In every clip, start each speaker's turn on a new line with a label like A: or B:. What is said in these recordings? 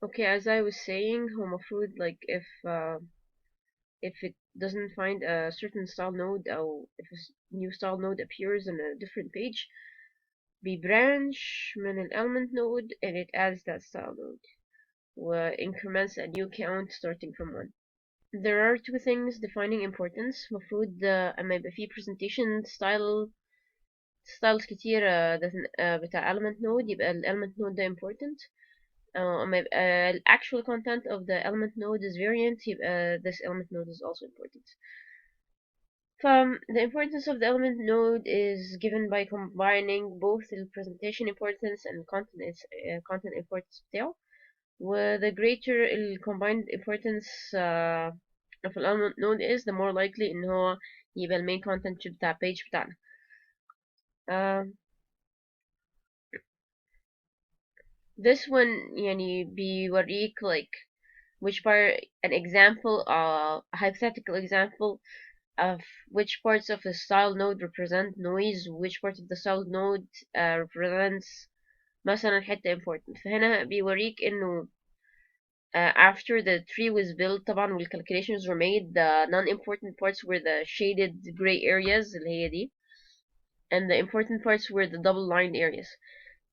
A: Okay, as I was saying, هو المفروض like if it doesn't find a certain style node أو if a new style node appears on a different page بيبرانش من ال element node and it adds that style node و increments a new count starting from 1. There are two things defining importance. المفروض أما يبقى فيه presentation styles كتير بتاع element node يبقى ال element node ده important. أما يبقى ال actual content of the element node is variant يبقى this element node is also important. The importance of the element node is given by combining both the presentation importance and content importance بتاعه. The greater the combined importance of an element node is, the more likely إن هو يبقى ال main content بتاع page بتاعنا. This one يعني بيوريك like which part an example a hypothetical example of which parts of the style node represent noise, which part of the style node represents مثلا حتة important. فهنا بيوريك إنه after the tree was built طبعا وال calculations were made, the non-important parts were the shaded gray areas اللي هي دي, and the important parts were the double lined areas.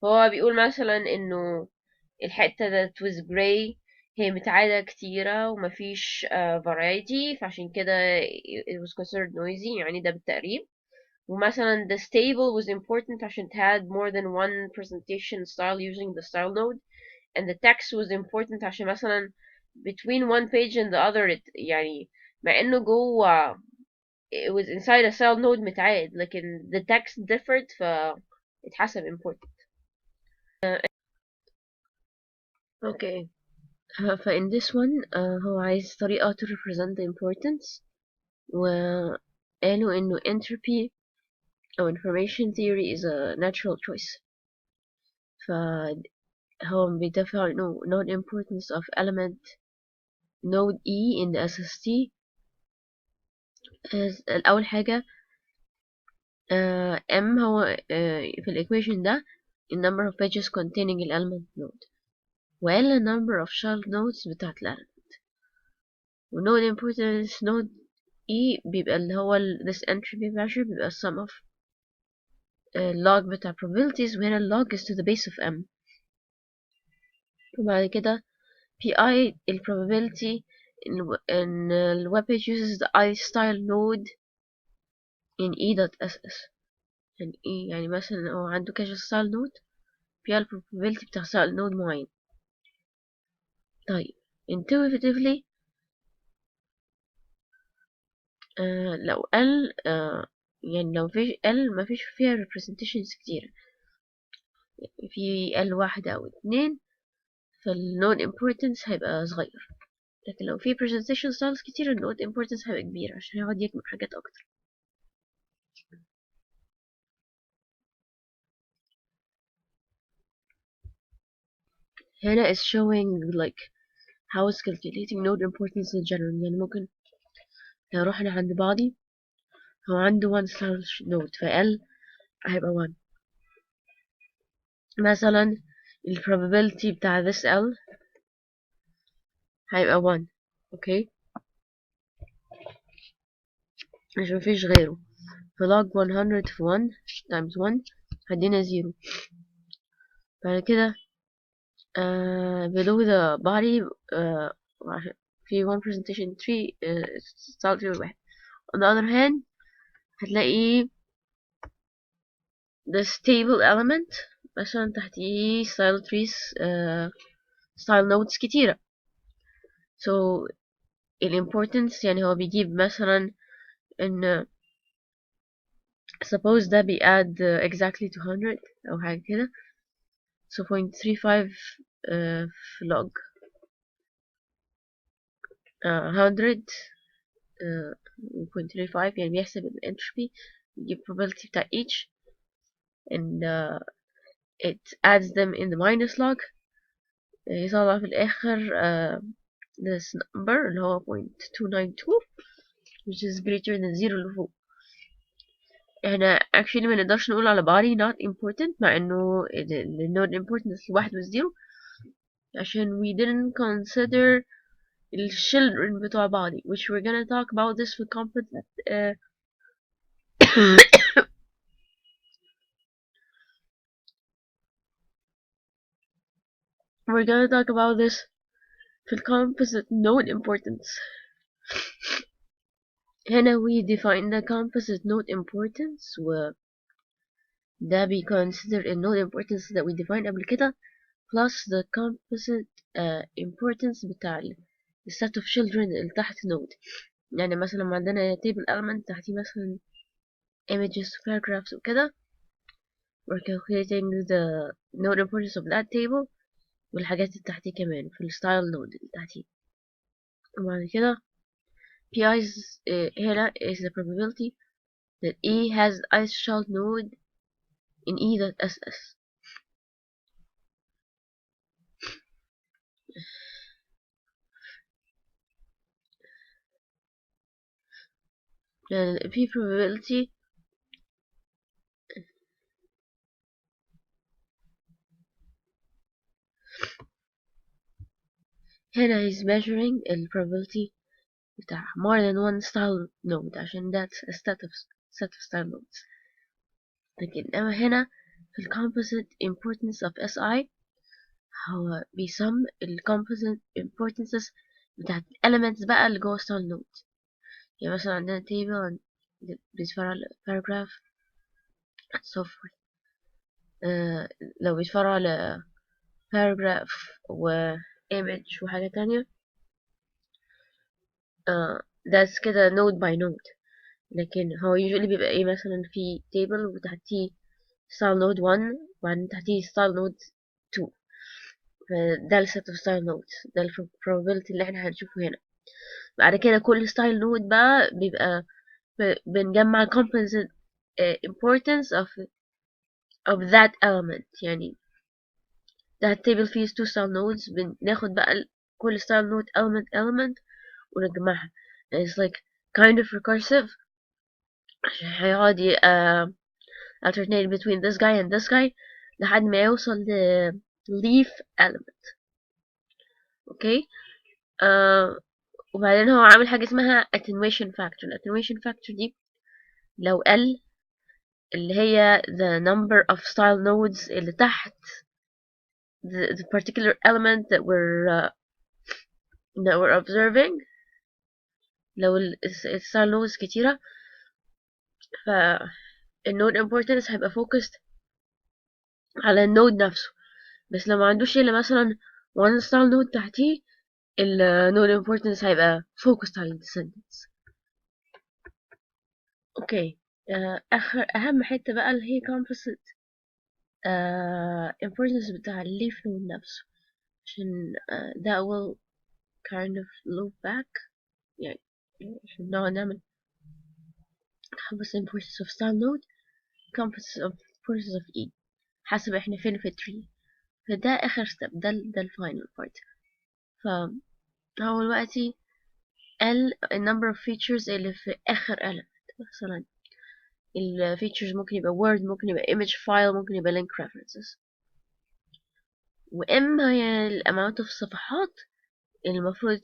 A: فهو بيقول مثلا إنه الحتة that was gray هي متعادة كتيرة ومفيش variety, فعشان كده it was considered noisy يعني ده بالتقريب. ومثلا the stable was important عشان it had more than one presentation style using the style node, and the text was important عشان مثلا between one page and the other يعني مع انه جوه it was inside a style node متعاد لكن the text differed اتحسب important. Okay. فin this one هو عايز طريقة to represent the importance, وقالوا إنه entropy أو information theory is a natural choice. فهو بيدافع إنه non importance of element node E in the SST is أول حاجة M هو في الإيكويشن ده the number of pages containing the element node, وقال number of child nodes بتاعت element, و node importance node E بيبقى اللي هو this entropy measure بيبقى sum of log بتاع probabilities, وهنا log is to the base of M. وبعد كده PI ال probability in the web page uses the I style node in E.ss. يعني مثلا هو عنده كذا style node فيها ال probability بتاع style node معين. طيب intuitively لو L يعني لو في L مفيش فيها representations كتير, في L واحدة أو اتنين فالنود importance هيبقى صغير, لكن لو في presentation styles كتير النود importance هيبقى كبير عشان يقعد يجمع حاجات أكتر. هنا is showing like how is calculating node importance in general. يعني ممكن لو رحنا عند body هو عنده 1 slash node فL هيبقى 1 مثلا ال probability بتاع this L هيبقى 1. اوكي عشان مفيش غيره, فlog 100 في 1 times 1 هدينا 0. بعد كده below the body في one presentation tree style tree واحد. on the other hand هتلاقي the stable element مثلا تحتيه style trees style nodes كتيرة. so importance يعني هو بيجيب مثلا ان suppose ده بيadd exactly to 100 أو حاجة كده, so 0.35 في log 100 0.35 يعني بيحسب الانتروبي, يجيب probability بتاع each and it adds them in the minus log, يطلع في الآخر this number اللي هو 0.292 which is greater than 0 اللي فوق. احنا actually ما نقدرش نقول على body not important مع انه the node importance واحد و 0, عشان we didn't consider the children بتوع بعضي, which we're gonna talk about this for composite we're gonna talk about this في composite node importance. هنا we define the composite node importance, وده consider a node importance that we defined قبل كده plus the composite importance بتاع the set of children اللي تحت node. يعني مثلا لما عندنا table element تحتيه مثلا images paragraphs وكده, we're calculating the node importance of that table والحاجات اللي تحتيه كمان في الستايل node اللي تحتيه. وبعد كده PI is هنا is the probability that E has ith child node in E.ss. And P probability هنا is measuring the probability بتاع more than one style node عشان that's a set of style nodes. لكن أما هنا في ال composite importance of SI هو بيسم ال composite importances بتاعت elements بقى اللي جوه style node. يعني مثلا عندنا table بيتفرع على paragraph and so forth. لو بيتفرع على paragraph و image وحاجة تانية that's كده node by node. لكن هو usually بيبقى ايه, مثلا في table وتحتيه style node 1 وبعدين تحتيه style node 2, فده ال set of style nodes, ده ال probability اللي احنا هنشوفه هنا. بعد كده كل style node بقى بيبقى بنجمع composite importance of that element. يعني ده التيبل فيه 2 style nodes, بناخد بقى كل style node element ونجمعها. It's like kind of recursive عشان هيقعد alternate between this guy and this guy لحد ما يوصل ل leaf element. اوكي. وبعدين هو عامل حاجة اسمها attenuation factor. attenuation factor دي لو قل اللي هي the number of style nodes اللي تحت the particular element that we're observing, لو style nodes كتيرة ف النود importance هيبقى focused على النود نفسه, بس لو ما عندوش الا مثلا one style node تحتيه النود importance هيبقى focused على descendants. اوكي. اهم حتة بقى اللي هي composite importance بتاع الليف نود نفسه, عشان that will kind of loop back, يعني عشان نعمل composite importance of style node composite importance of E حسب احنا فين في التري. فده اخر step, ده الفاينل بارت. فهو دلوقتي ال number of features اللي في اخر element. مثلا ال features ممكن يبقى word, ممكن يبقى image file, ممكن يبقى link references, واما هي ال amount of صفحات المفروض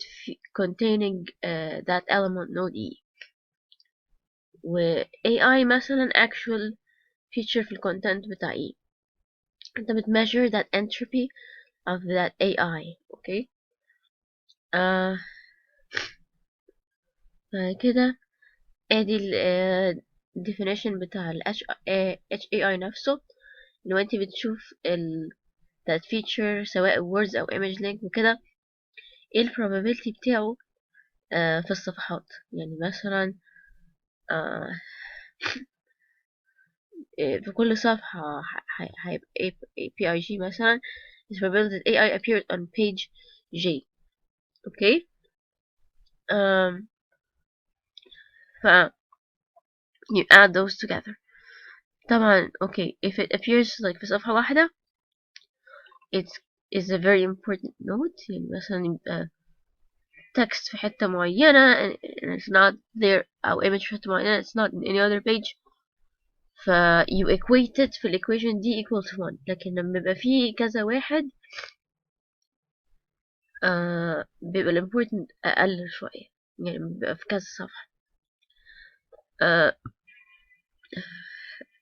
A: containing that element node E, و AI مثلا actual feature في الcontent بتاع E. انت بتmeasure that entropy of that AI. اوكي. كده ادي ال definition بتاع ال HAI نفسه. لو انت بتشوف that feature سواء words او image link وكده, ايه ال probability بتاعه في الصفحات. يعني مثلا في كل صفحة هيبقى PIG مثلا is probability that AI appeared on page J. اوكي. ف you add those together. طبعا okay, if it appears like في صفحة واحدة it is a very important node. يعني مثلا يبقى text في حتة معينة and it's not there, أو image في حتة معينة it's not in any other page, ف you equate it في equation دي equal to 1. لكن لما يبقى فيه كذا واحد بيبقى الامبورتنت اقل شويه، يعني بيبقى في كذا صفحه. آه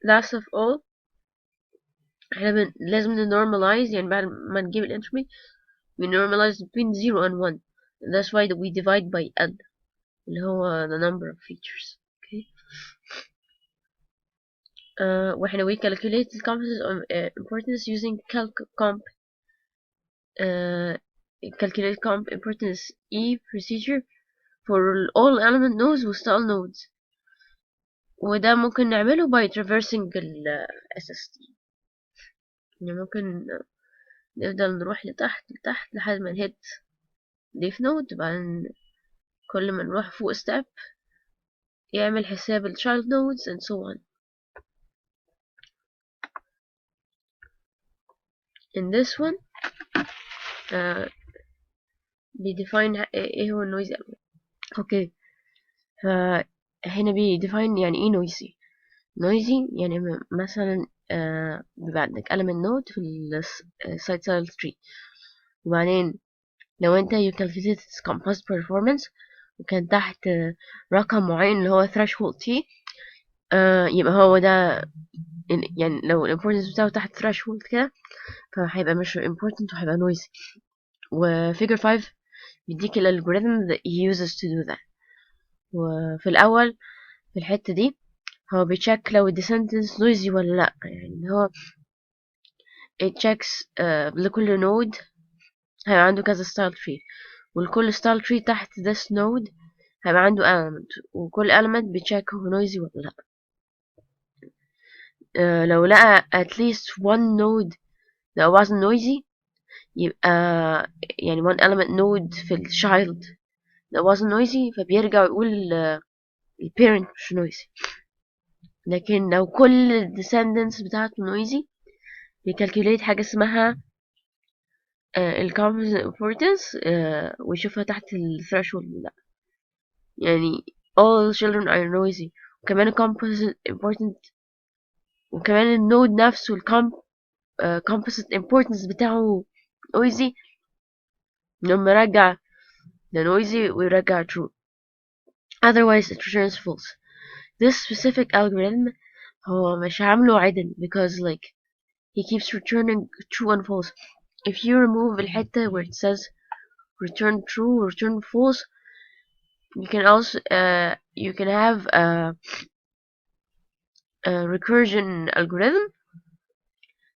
A: last of all احنا لازم نnormalize، يعني بعد ما نجيب الانتروبي we normalize between 0 and 1. That's why we divide by n اللي هو the number of features. Okay. واحنا we calculate the composite of importance using uh, calculate comp importance E procedure for all element nodes و style nodes، وده ممكن نعمله by traversing ال SST. يعني ممكن نفضل نروح لتحت لحد ما نهت leaf node، بعدين كل ما نروح فوق step يعمل حساب ال child nodes and so on. In this one بيديفاين ايه هو النويز element. اوكي، فهنا بيديفاين يعني ايه noisy. noisy يعني مثلا بيبقى عندك element node في ال side style tree، وبعدين لو انت you calculate its composite performance وكان تحت رقم معين اللي هو threshold t، يبقى هو ده يعني لو الامبورتنس بتاعه تحت threshold كده فهيبقى مش important وهيبقى noisy. وفيجر 5 بيديك الالجوريثم that he uses to do that. وفي الأول في الحتة دي هو بيتشيك لو descendants noisy ولا لأ، يعني هو it checks لكل نود هيبقى عنده كذا style tree، ولكل style tree تحت this node هيبقى عنده element، وكل element بيتشيك هو noisy ولا لأ. لو لقى at least one node that wasn't noisy يبقى يعني one element node في ال child that wasn't noisy فبيرجع يقول ال parent مش noisy. لكن لو كل ال descendants بتاعته noisy بيكالكوليت حاجة اسمها ال composite importance ويشوفها تحت ال threshold ولا لأ. يعني all children are noisy، وكمان ال composite important، وكمان النود نفسه ال composite importance بتاعه noisy لما رجع the noisy ويرجع true، otherwise it returns false. This specific algorithm هو مش عامله عدل because like he keeps returning true and false. If you remove الحتة where it says return true or return false you can also you can have a recursion algorithm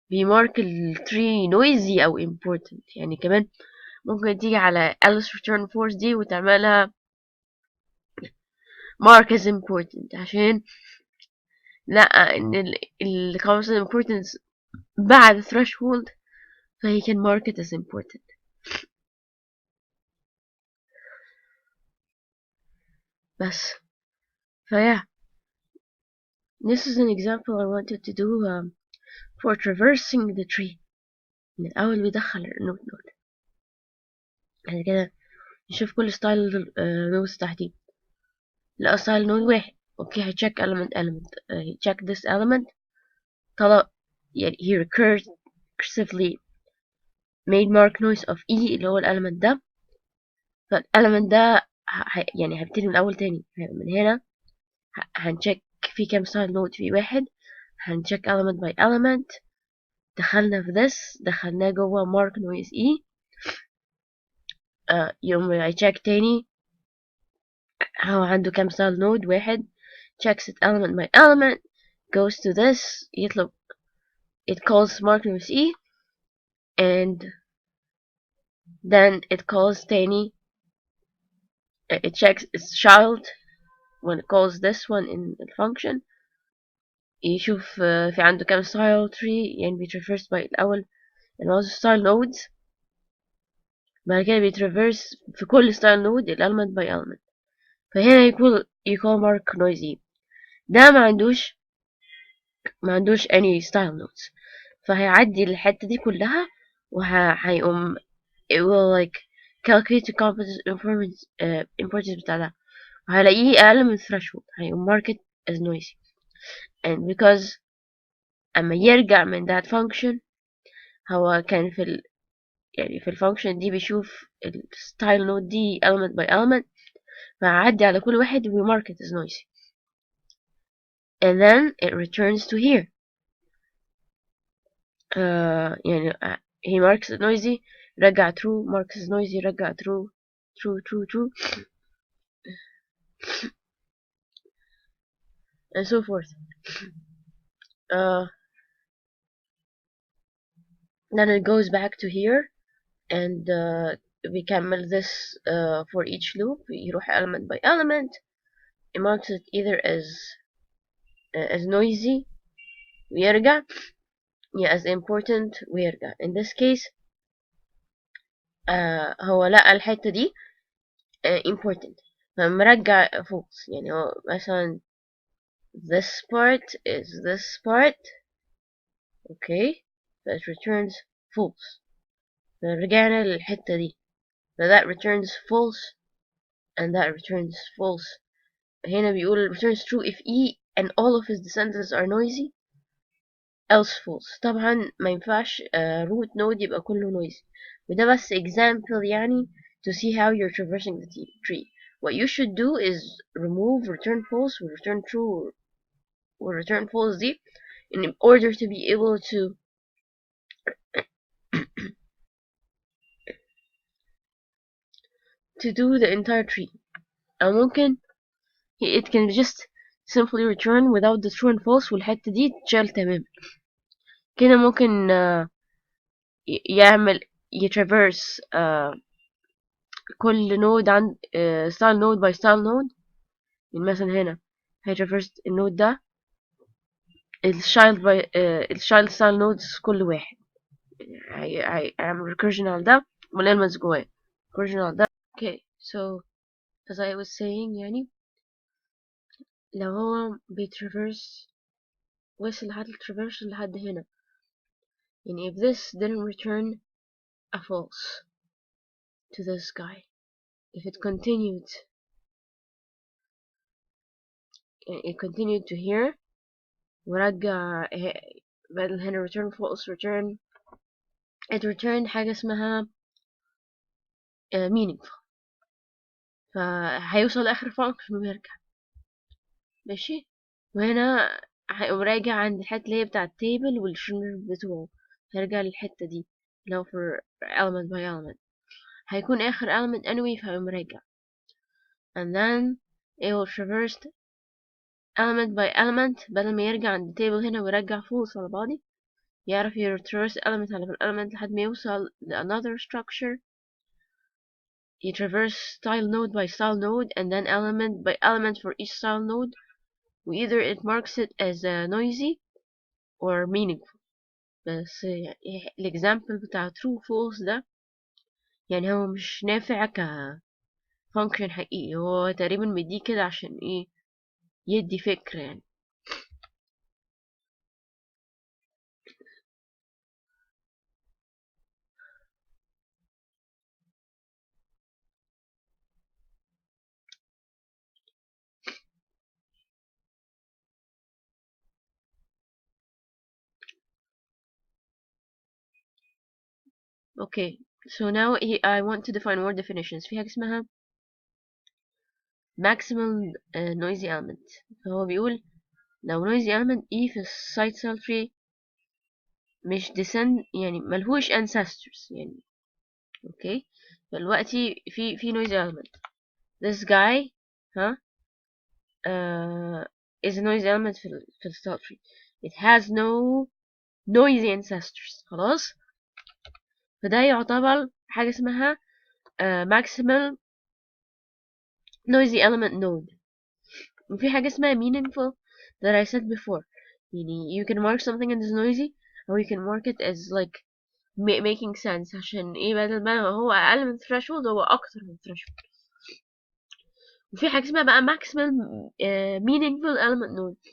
A: بيمارك ال tree noisy أو important. يعني كمان ممكن تيجي على else return false دي وتعملها mark as important عشان لأ إن ال constant importance بعد threshold فهي can mark it as important. بس yeah, this is an example I wanted to do for traversing the tree. من الأول بيدخل النود بعد كده نشوف كل ستايل نودز تحتيه. لقى ستايل نود واحد، اوكي هيتشيك element هيتشيك this element طلع يعني he recursively made mark noise of E اللي هو element ده، فالelement ده يعني هبتدي من الأول تاني من هنا هنشيك في كام ستايل نود، في واحد هنشيك element by element، دخلنا في this دخلناه جوه mark noise E، يوم هيتشيك تاني هو عنده كام style node واحد، checks it element by element goes to this يطلب it calls mark noise E and then it calls تاني it checks its child when it calls this one in the function يشوف في عنده كام style tree يعني بيترفرس by الأول اللي هو style nodes، بعد كده بيترفرس في كل style node element by element، فهنا يقول mark noise E. ده ما عندوش any style nodes، فهيعدي الحتة دي كلها وهيقوم it will like calculate the composite importance بتاع ده وهلاقيه أقل من threshold هيقوم mark it as noisy. and because أما يرجع من that function هو كان في يعني في الفانكشن دي بيشوف الستايل نود دي element by element، فعدي على كل واحد we mark it as noisy and then it returns to here. يعني he marks it noisy، رجع true، marks it noisy، رجع true true true true and so forth. uh, then it goes back to here and بيكمل this for each loop، يروح element by element، it marks it either as noisy ويرجع، yeah as important ويرجع. in this case هو لقى الحتة دي important فمرجع false. يعني هو مثلا this part is this part okay that returns false، فرجعنا للحتة دي that returns false and that returns false. هنا بيقول returns true if E and all of his descendants are noisy else false. طبعا ما ينفعش root node يبقى كله noisy، وده بس example يعني to see how you're traversing the tree. What you should do is remove return false or return true or return false دي in order to be able to do the entire tree. أو ممكن it can just simply return without the true and false والحتة دي تشال تماما. كده ممكن يعمل يترافيرس كل نود عند style node by style node. يعني مثلا هنا هيترافيرس النود ده الشايلد style nodes كل واحد، هيعمل recursion على ده والelements جواه recursion على ده. okay so as I was saying يعني لو هو بيترافيرس وصل لحد الترافيرس لحد هنا، يعني if this didn't return a false to this guy, if it continued to here ورجع بدل هنا return false return it returned حاجة اسمها meaningful، فهيوصل لآخر function ويرجع ماشي. وهنا هيقوم راجع عند الحتة اللي هي بتاع التيبل والشنر بتوعه، هيرجع للحتة دي لو for element by element هيكون آخر element anyway فهيقوم راجع and then it will traverse element by element بدل ما يرجع عند التيبل هنا ويرجع false على بعضي، يعرف يترافيرس element على element لحد ما يوصل ل another structure، يترافيرس style node by style node and then element by element for each style node، وeither it marks it as noisy or meaningful. بس الإكزامبل بتاع true false ده يعني هو مش نافع كفانكشن حقيقي، هو تقريبا مديه كده عشان ايه يدي فكرة يعني. okay so now I want to define more definitions. في حاجة اسمها maximum noisy element، فهو بيقول لو noisy element E في site cell tree مش descend يعني ملهوش ancestors يعني اوكي. دلوقتي في noisy element this guy ها is a noisy element في ال style tree it has no noisy ancestors خلاص، فده يعتبر حاجة اسمها maximal noisy element node. وفي حاجة اسمها meaningful that I said before، يعني you can mark something as noisy or you can mark it as like making sense عشان ايه بدل ما هو أقل من threshold هو أكتر من threshold. وفي حاجة اسمها بقى maximal meaningful element node،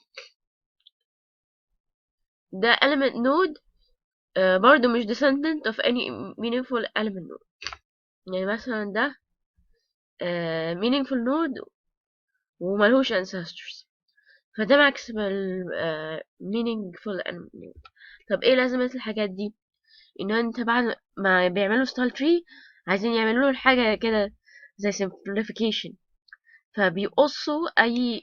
A: ده element node برضو مش descendant of any meaningful element node. يعني مثلا ده meaningful node وملهوش ancestors، فده maximal meaningful element node. طب ايه لازمة الحاجات دي؟ ان انت بعد ما بيعملوا ستايل تري عايزين يعملوا له حاجه كده زي simplification، فبيقصوا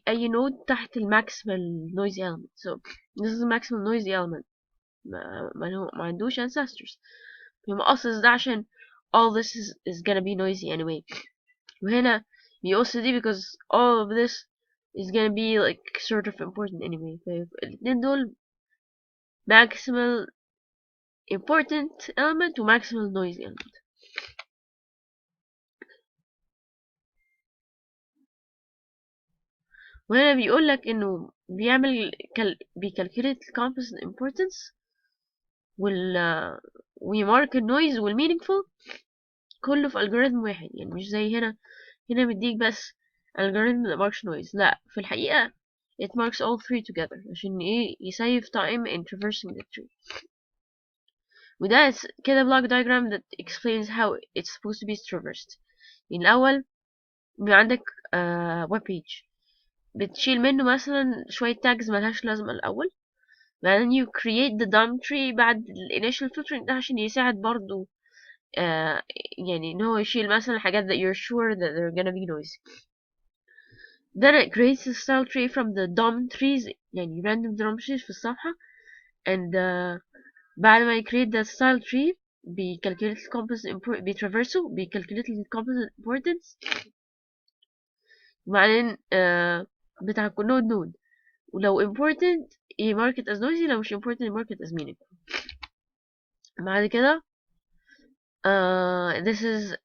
A: اي نود تحت الماكسيمال noisy element. So this is the maximum noisy element. ما عندوش ancestors. بيقصص ده عشان all this is gonna be noisy anyway. وهنا بيقص دي because all of this is gonna be like sort of important anyway. فالاتنين دول maximal important element و maximal noisy element. وهنا بيقول لك انه بيعمل بيكالكوليت composite importance وال ويمارك النويز والمينينجفul كله في algorithm واحد. يعني مش زي هنا مديك بس algorithm that marks noise، لا في الحقيقة it marks all three together عشان ايه يسيف time in traversing the tree. وده كده block diagram that explains how it's supposed to be traversed. يعني الأول بيبقى عندك web page بتشيل منه مثلا شوية tags ملهاش لازمة الأول، بعدين you create the dump tree بعد ال initial filtering ده عشان يساعد برضو يعني ان هو يشيل مثلا حاجات that you're sure that they're gonna be noisy. Then it creates a style tree from the DOM trees يعني random DOM trees في الصفحة and بعد ما create the style tree بيcalculate ال composite بيtraverse بيcalculate ال composite importance وبعدين بتاع كل نود ولو important يmark it as noisy، لو مش important يmark it as meaningful. بعد كده this is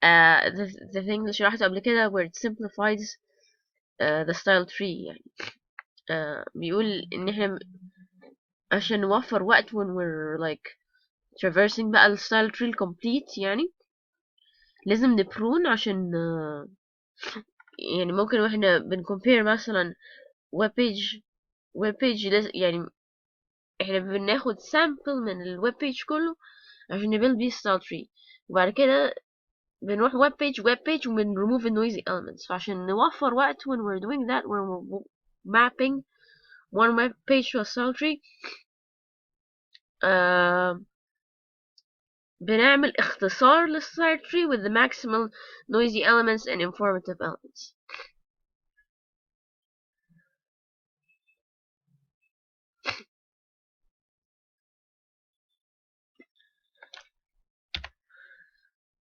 A: the thing اللي شرحته قبل كده where it simplifies the style tree. يعني بيقول ان احنا عشان نوفر وقت when we're like traversing بقى ال style tree complete يعني لازم نبرون عشان يعني ممكن واحنا بنcompare مثلا web page يعني احنا بناخد sample من ال web page كله عشان نبيل بيه style tree، وبعد كده بنروح web page وبن remove the noisy elements. فعشان نوفر وقت when we're doing that we're mapping one web page to a style tree بنعمل اختصار للstyle tree with the maximal noisy elements and informative elements.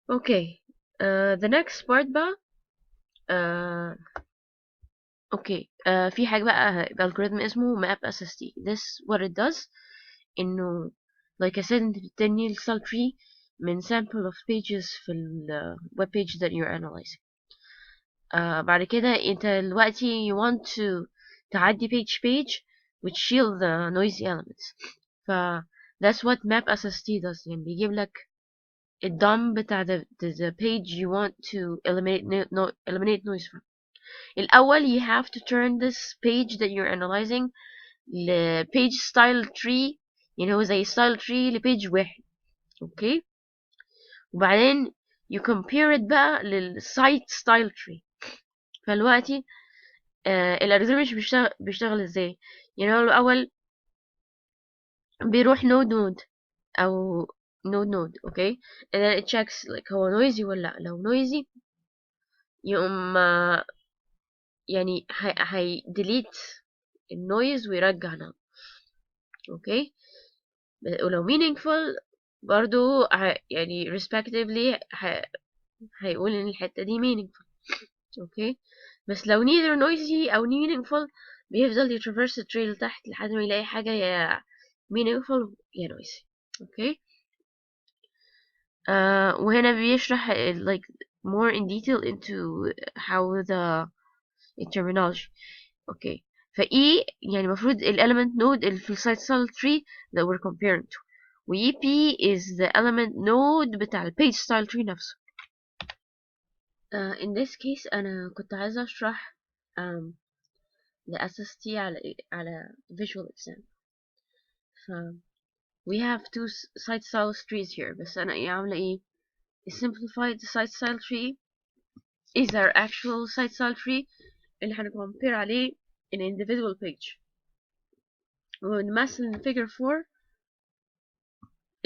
A: Okay, the next part بقى okay في حاجة بقى algorithm اسمه map SST. This what it does إنه like I said انت بتبني style tree من sample of pages في ال web page that you're analyzing. بعد كده انت دلوقتي you want to تعدي page وتشيل the noisy elements. ف that's what map SST does. يعني بيجيب لك الدم بتاع the page you want to eliminate noise from. الأول you have to turn this page that you're analyzing ل page style tree، يعني هو زي style tree لpage واحد. اوكي وبعدين you compare it بقى للsite style tree. فالوقتي الالجوريثم مش بيشتغل ازاي؟ يعني هو الأول بيروح نود أو نود اوكي and then it checks like هو noisy ولا لأ. لو noisy يقوم يعني هي delete النويز ويرجع نعم. اوكي ولو meaningful برضو يعني respectively هيقول ان الحتة دي meaningful. اوكي بس لو neither noisy او meaningful بيفضل يترافيرس التريل تحت لحد ما يلاقي حاجة يا meaningful يا noisy. اوكي وهنا بيشرح like more in detail into how the terminology. اوكي فE يعني المفروض element node اللي في السايت style tree that we're comparing to، و EP is the element node بتاع page style tree نفسه. In this case أنا كنت عايزة أشرح the SST على visual example. ف we have two site style trees here بس أنا عاملة إيه simplified site style tree is our actual site style tree اللي هنcompare عليه an individual page. ونمثل in figure 4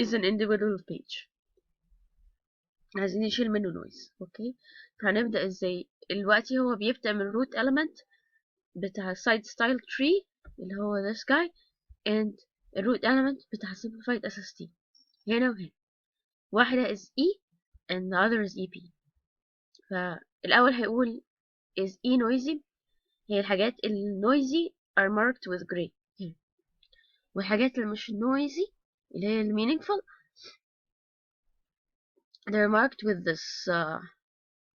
A: is an individual page. عايزين نشيل منه noise. اوكي، فهنبدأ ازاي؟ دلوقتي هو بيبدأ من root element بتاع site style tree اللي هو this guy and root element بتاع simplified SST هنا وهنا. واحدة is E and the other is EP. فالأول هيقول is E noisy. هي الحاجات noisy are marked with gray هنا. والحاجات اللي مش noisy اللي هي meaningful they're marked with this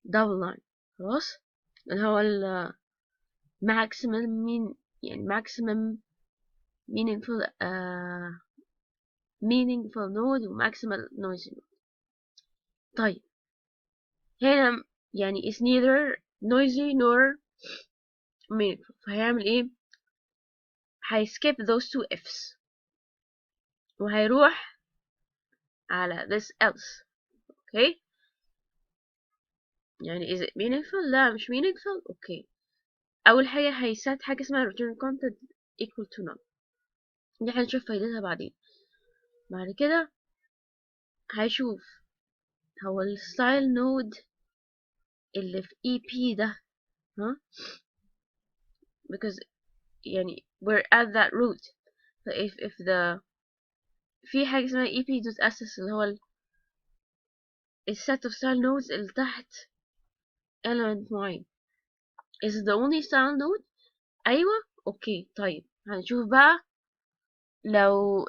A: double line. خلاص، اللي هو maximum يعني maximum meaningful meaningful node و maximal noisy node. طيب هنا يعني is neither noisy nor meaningful، فهيعمل ايه؟ هيskip those two ifs وهيروح على this else. اوكي، يعني is it meaningful؟ لا مش meaningful. اوكي، اول حاجه هيسات حاجه اسمها return content equal to none. دي هنشوف فايدتها بعدين. بعد كده هيشوف هو الستايل نود اللي في EP ده ها because يعني we're at that root. ف if the في حاجة اسمها EP.ss اللي هو الset of style nodes اللي تحت element معين is the only style node. أيوة أوكي. طيب هنشوف بقى لو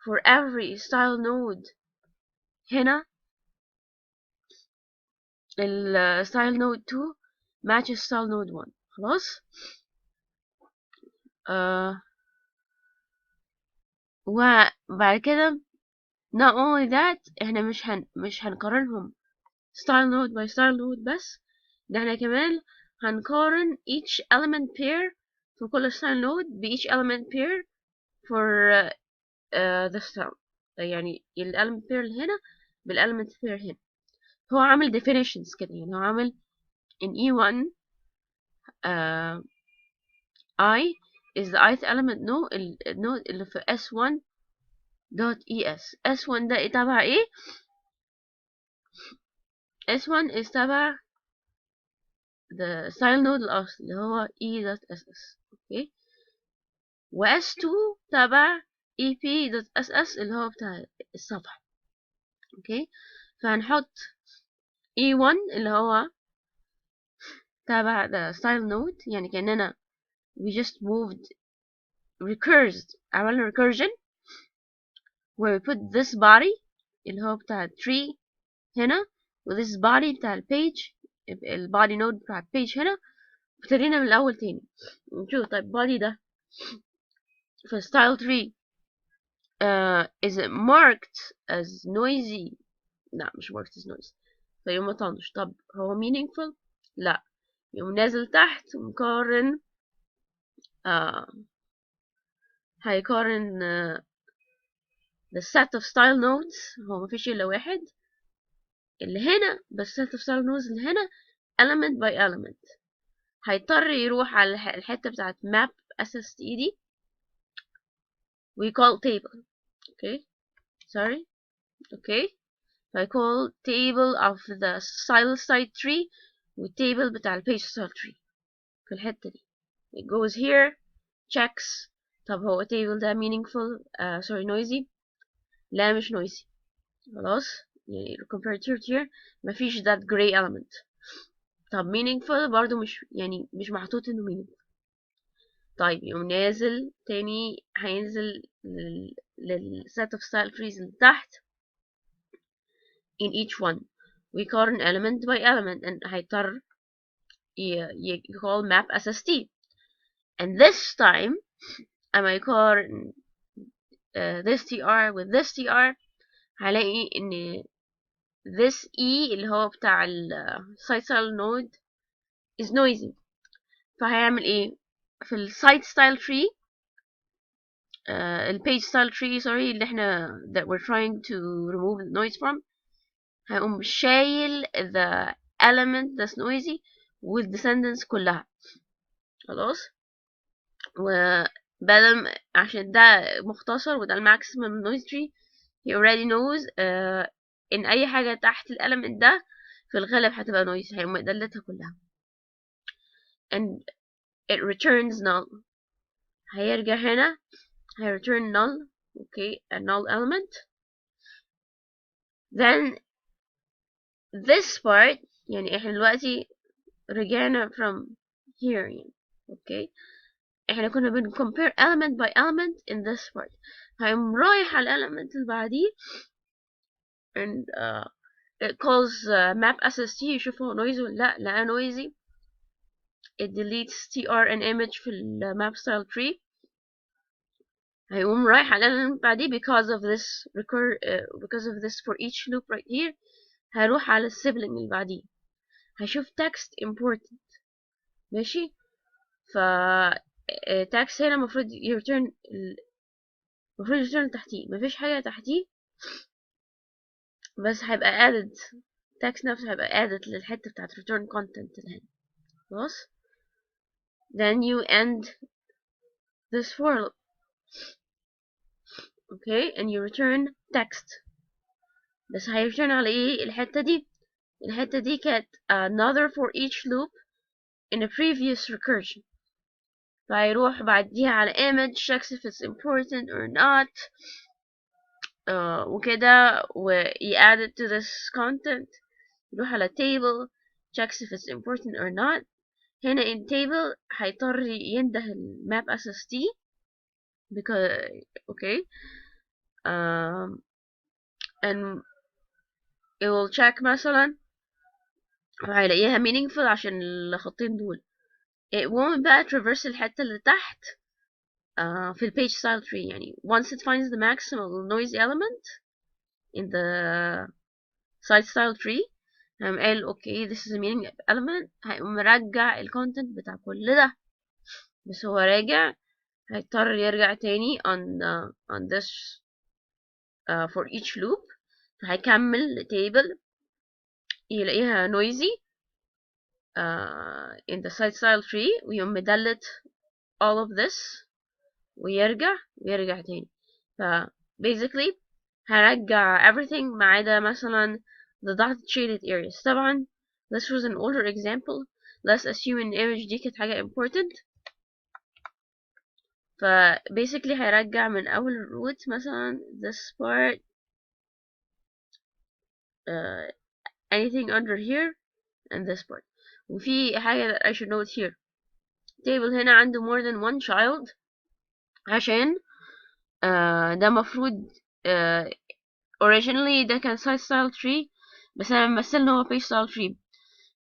A: for every style node هنا ال style node 2 matches style node 1. خلاص. وبعد كده not only that احنا مش هنقارنهم style node by style node بس، ده احنا كمان هنقارن each element pair في كل style node ب each element pair for the style. يعني ال element pair اللي هنا بال element pair هنا. هو عامل definitions كده، يعني هو عامل in E1 I is the ith element node اللي في S1 dot es. S1 ده تبع ايه؟ S1 is تبع the style node الأصل اللي هو e.ss. اوكي، و S2 تبع ep.ss اللي هو بتاع الصفحة. اوكي، فهنحط E1 اللي هو تبع the style node، يعني كأننا we just moved recursed عملنا recursion where we put this body اللي هو بتاع tree هنا و this body بتاع البيج البادي نود بتاع البيج هنا. ابتدينا من الأول تاني نشوف. طيب body ده في style 3 is it marked as noisy؟ لا مش marked as noisy، فيقوم مطنش. طب هو meaningful؟ لا، يقوم نازل تحت ومقارن هيقارن the set of style nodes. هو مفيش إلا واحد اللي هنا، بس set of style nodes اللي هنا element by element. هيضطر يروح على الحتة بتاعت map SST دي we call table. okay sorry okay I call table of the style site tree والtable بتاع الpage style tree في الحتة دي. it goes here checks. طب هو table ده meaningful sorry noisy؟ لا مش noisy. خلاص، يعني comparative here مفيش that gray element. طب meaningful برضو مش محطوط انه meaningful. طيب يقوم نازل تاني، هينزل للset of style trees اللي تحت in each one ويقارن element by element and هيضطر يقول map SST. and this time أما يقارن this tr with this tr هلاقي إن this e اللي هو بتاع ال site style node is noisy. فهيعمل إيه؟ في ال site style tree ال page style tree sorry اللي احنا that we're trying to remove the noise from هيقوم شايل the element that's noisy with descendants كلها. خلاص، و عشان ده مختصر وده الماكسيمم نويز تري. he already knows ان اي حاجة تحت الاليمنت ده في الغالب هتبقى نويز، هيقوم مدلتها كلها. and it returns null. هيرجع هنا هي return null. okay, a null element. then this part يعني احنا دلوقتي رجعنا from here يعني. okay, احنا كنا compare element by element in this part. هيقوم رايح على element اللي بعديه and it calls map SST يشوف هو noisy ولا لا. لقى noisy it deletes tr and image في ال map style tree. هيقوم رايح على element بعديه because of this for each loop right here. هروح على السيبلينج اللي بعديه هشوف text important. ماشي. ف text هنا المفروض يرترن تحتيه. مفيش حاجة تحتيه بس هيبقى added. text نفسه هيبقى added للحتة بتاعت return content اللي هنا. خلاص. then you end this for loop. okay, and you return text. بس هيرترن على ايه الحتة دي؟ الحتة دي كانت another for each loop in a previous recursion. فهيروح بعديها على image checks if it's important or not وكده add it to this content. يروح على table checks if it's important or not. هنا in table هيضطر ينده الماب SST because okay and it will check مثلا هيلاقيها meaningful عشان الخطين دول. it won't بقى traverse الحتة اللي تحت في ال page style tree. يعني once it finds the maximal noisy element in the site style tree هيقوم قال okay this is a meaning element. هيقوم مرجع ال content بتاع كل ده. بس هو راجع هيضطر يرجع تاني on this for each loop. فهيكمل table يلاقيها noisy in the site style tree ويقوم مدلت all of this ويرجع تاني. ف basically هرجع everything ما عدا مثلا the dotted shaded areas. طبعا this was an older example. let's assume ان image دي كانت حاجة important. ف basically هيرجع من أول root مثلا this part anything under here and this part. وفي حاجة that I should note here. table هنا عنده more than one child عشان ده مفروض originally ده كان site style tree بس انا مثلنا هو page style tree.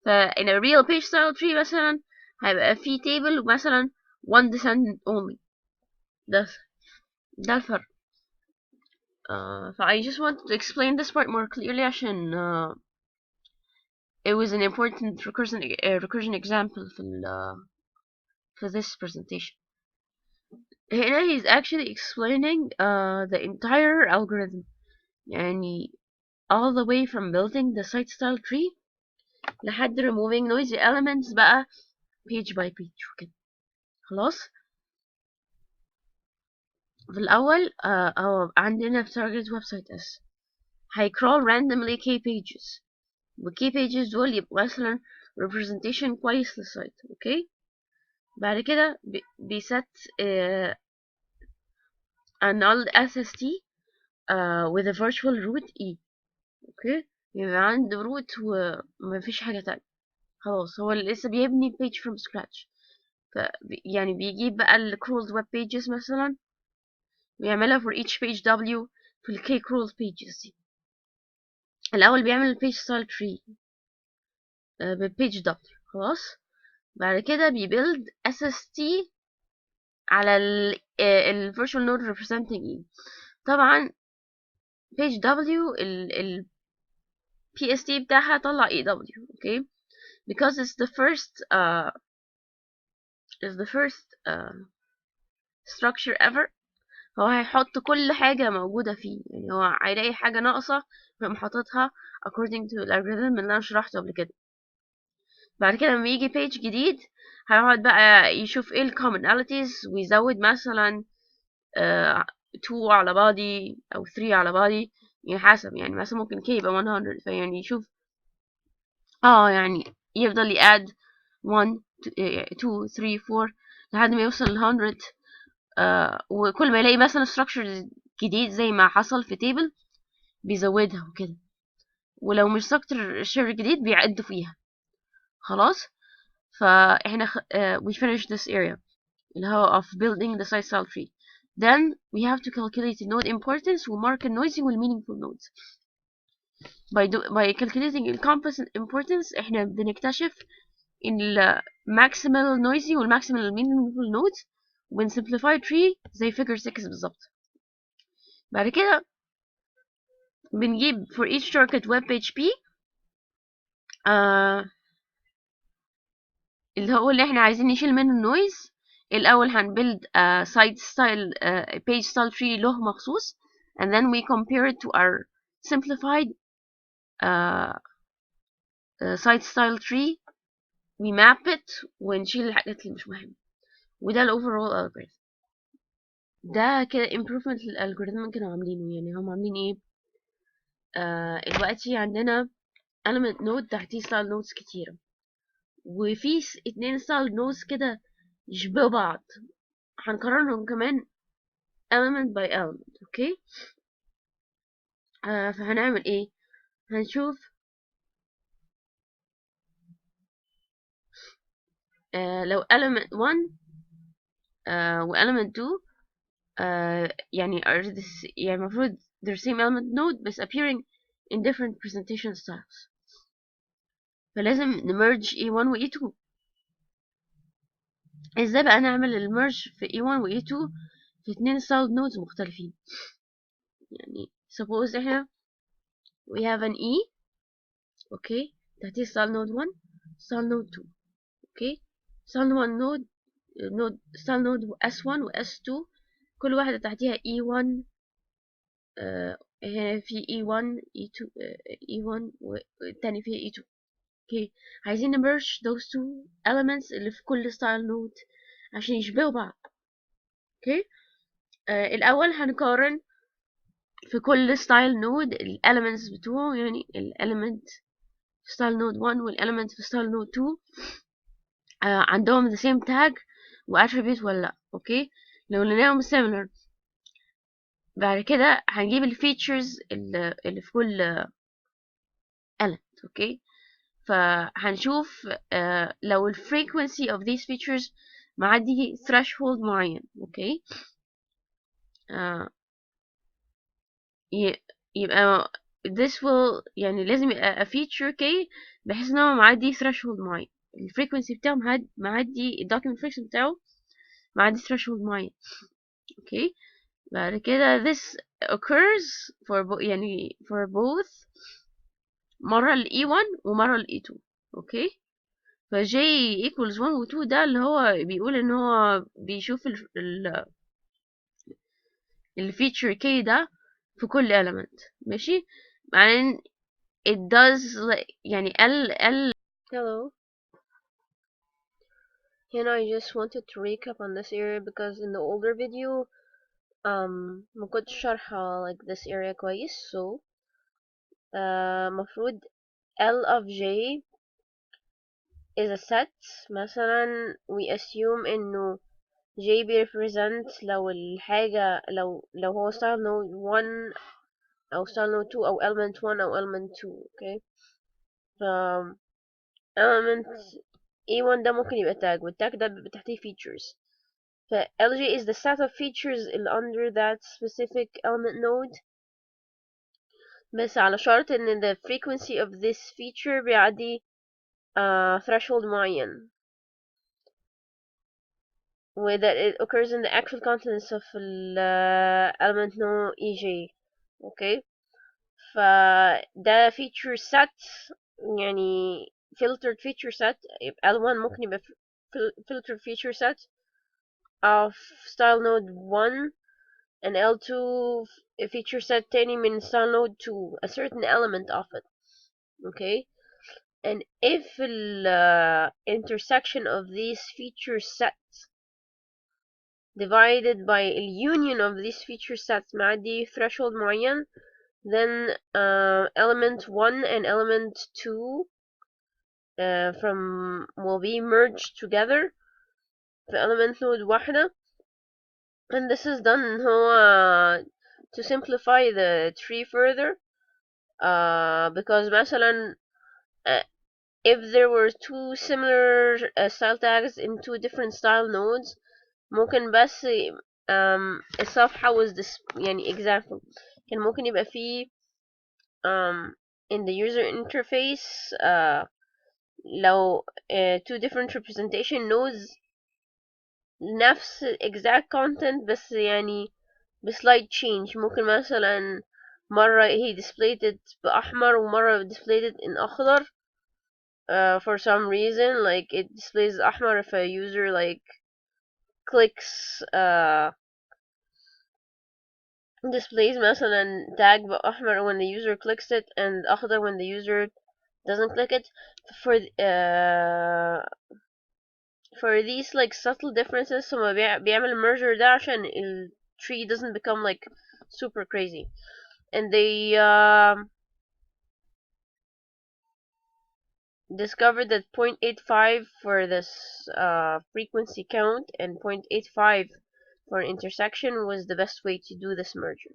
A: ف in a real page style tree مثلا هيبقى في table مثلا one descendant only. ده الفرق. ف I just wanted to explain this part more clearly عشان it was an important recursion example for this presentation. هنا he's actually explaining the entire algorithm. يعني all the way from building the site style tree لحد removing noisy elements بقى page by page وكده. خلاص. في الأول عندنا في target website s هيcrawl randomly k pages وk pages دول يبقوا مثلا representation كويس للسايت. اوكي. بعد كده بيست a null SST with a virtual root e. اوكي. يبقى عنده root ومفيش حاجة تانية. خلاص هو لسه بيبني page from scratch. يعني بيجيب بقى ال crawled web pages مثلا ويعملها for each page w في ال k crawled pages دي. الأول بيعمل page style tree بالpage w. خلاص. بعد كده بيبيلد SST على ال virtual node representing e. طبعا page w ال PST بتاعها طلع EW. okay, because it's the first structure ever. هو هيحط كل حاجة موجودة فيه. يعني هو هيلاقي حاجة ناقصة فيقوم حاططها according to الالجوريثم اللي أنا شرحته قبل كده. بعد كده لما يجي page جديد هيقعد بقى يشوف ايه ال commonalities ويزود مثلا 2 على body او 3 على body، يعني حسب، يعني مثلا ممكن k يبقى 100، فيعني يشوف يعني يفضل يقاد 1 2 3 4 لحد ما يوصل ل 100. وكل ما يلاقي مثلا structure جديد زي ما حصل في table بيزودها وكده، ولو مش structure جديد بيعد فيها. خلاص، فاحنا we finish this area اللي هو of building the site style tree. Then we have to calculate the node importance وmark noisy meaningful nodes. By calculating the composite importance احنا بنكتشف ال maximal noisy وال maximal meaningful nodes وبن simplify tree زي figure 6 بالظبط. بعد كده بنجيب for each target web page p اللي هو اللي احنا عايزين نشيل منه النويز. الأول هنبيلد site style page style tree له مخصوص and then we compare it to our simplified uh, site style tree. we map it ونشيل الحاجات اللي مش مهمة، وده ال overall algorithm. ده كده improvement للالجوريثم كانوا عاملينه. يعني هم عاملين ايه؟ دلوقتي عندنا element node تحتيه style nodes كتيرة، وفي 2 style nodes كده يشبهوا بعض، هنقارنهم كمان element by element. اوكي، فهنعمل ايه؟ هنشوف لو element 1 و element 2 يعني يعني المفروض they're same element node بس appearing in different presentation styles، فلازم نمرج E1 و E2. ازاي بقى نعمل المرج في E1 و E2 في 2 style nodes مختلفين؟ يعني suppose احنا we have an E، اوكي، تحتيه style node 1 style node 2. اوكي، style 1 node style node S1 و S2 كل واحدة تحتيها E1. هنا في E1 E2 E1 والتاني فيها E2. اوكي، عايزين نمرج those two elements اللي في كل style node عشان يشبهوا بعض. اوكي، الأول هنقارن في كل style node ال elements بتوعه، يعني ال element في style node 1 وال element في style node 2 عندهم the same tag و attribute ولا لأ. اوكي، لو لقيناهم similar بعد كده هنجيب ال features اللي في كل element. اوكي، فهنشوف لو ال frequency of these features معدي threshold معين. اوكي، يبقى this will يعني لازم يبقى a feature k بحيث ان هو معدي threshold معين، ال frequency بتاعه معدي ال document frequency بتاعه معدي threshold معين. اوكي، بعد كده this occurs يعني for both مرة ال E1 ومرة ال E2. اوكي، ف J equals 1 و 2 ده اللي هو بيقول ان هو بيشوف ال feature k ده في كل element. ماشي، بعدين it does يعني L. Hello. I just wanted to recap on this area because in the older video ما كنتش شارحة like this area كويس. so مفروض L of J is a set. مثلا we assume انه J represent لو الحاجة لو هو style node 1 أو style node 2 أو element 1 أو element 2. okay، ف element E1 ده ممكن يبقى tag، والtag ده بيبقى تحتيه features. ف LG is the set of features under that specific element node، بس على شرط ان the frequency of this feature بيعدي threshold معين و that it occurs in the actual contents of element node EJ. okay، فده feature set يعني filtered feature set. يبقى L1 ممكن يبقى filtered feature set of style node 1 and L2 feature set تاني من style node 2 a certain element of it. okay، and if the intersection of these feature sets divided by الunion of these feature sets معدي threshold معين, then element 1 and element 2 from will be merged together في element node واحدة. And this is done هو to simplify the tree further, because مثلا if there were two similar style tags in two different style nodes, ممكن بس الصفحة was this يعني example كان ممكن يبقى فيه in the user interface لو two different representation nodes نفس exact content بس يعني بslight change. ممكن مثلا مرة he displayed it بأحمر ومرة displayed it in أخضر for some reason, like it displays أحمر if a user like clicks displays مثلا tag بأحمر when the user clicks it and أخضر when the user doesn't click it. For these like subtle differences هما بيعمل merger ده عشان ال tree doesn't become like super crazy. And they discovered that 0.85 for this frequency count and 0.85 for intersection was the best way to do this merger.